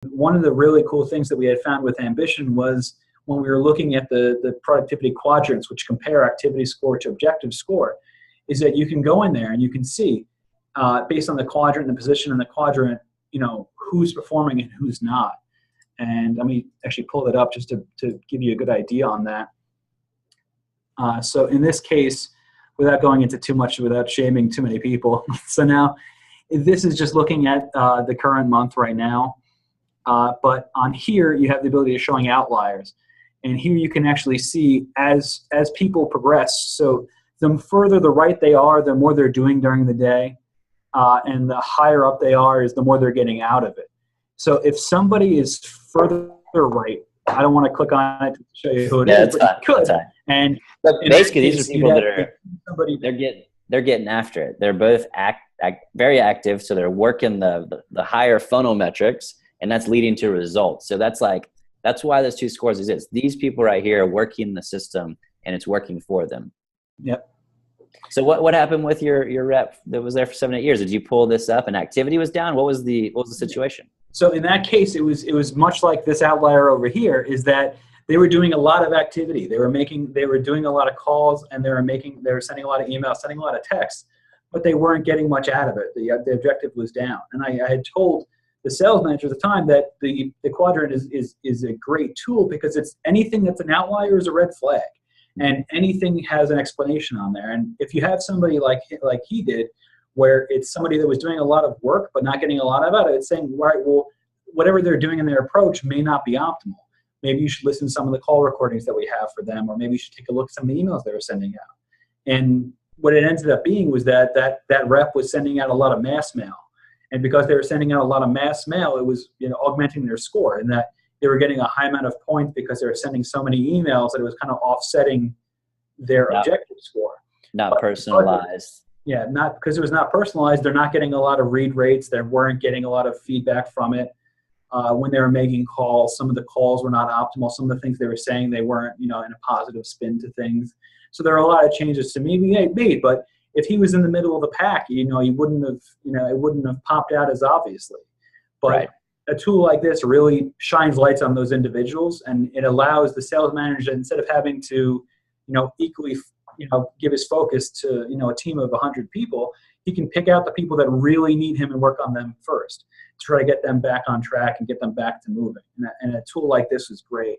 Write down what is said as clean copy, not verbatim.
One of the really cool things that we had found with Ambition was when we were looking at the productivity quadrants, which compare activity score to objective score, is that you can go in there and you can see, based on the quadrant and the position in the quadrant, who's performing and who's not. And let me actually pull it up just to give you a good idea on that. So in this case, without going into too much, without shaming too many people, so now this is just looking at the current month right now. But on here, you have the ability of showing outliers. And here you can actually see as people progress, so the further the right they are, the more they're doing during the day. And the higher up they are is the more they're getting out of it. So if somebody is further right, I don't want to click on it to show you who it is, but you could. But basically, these are people that are they're getting after it. They're both very active, so they're working the higher funnel metrics, and that's leading to results. So that's why those two scores exist. These people right here are working the system, and it's working for them. Yep. So what happened with your rep that was there for 7-8 years? Did you pull this up and activity was down? What was the situation? So in that case, it was much like this outlier over here, is that they were doing a lot of activity. They were doing a lot of calls, and they were sending a lot of emails, sending a lot of texts, but they weren't getting much out of it. The objective was down. And I had told the sales manager at the time that the quadrant is a great tool, because it's anything that's an outlier is a red flag. And anything has an explanation on there. And if you have somebody like he did, where it's somebody that was doing a lot of work but not getting a lot out of it, it's saying, right, well, whatever they're doing in their approach may not be optimal. Maybe you should listen to some of the call recordings that we have for them, or maybe you should take a look at some of the emails they were sending out. And what it ended up being was that rep was sending out a lot of mass mail. And because they were sending out a lot of mass mail, it was augmenting their score, and that they were getting a high amount of points because they were sending so many emails that it was kind of offsetting their objective score. Not personalized. Yeah, not because it was not personalized. They're not getting a lot of read rates. They weren't getting a lot of feedback from it. When they were making calls, some of the calls were not optimal. Some of the things they were saying, they weren't, in a positive spin to things. So there are a lot of changes to maybe made. But if he was in the middle of the pack, he wouldn't have, it wouldn't have popped out as obviously. But right. A tool like this really shines lights on those individuals, and it allows the sales manager, instead of having to, equally, give his focus to, a team of 100 people, he can pick out the people that really need him and work on them first to try to get them back on track and get them back to moving. And a tool like this is great.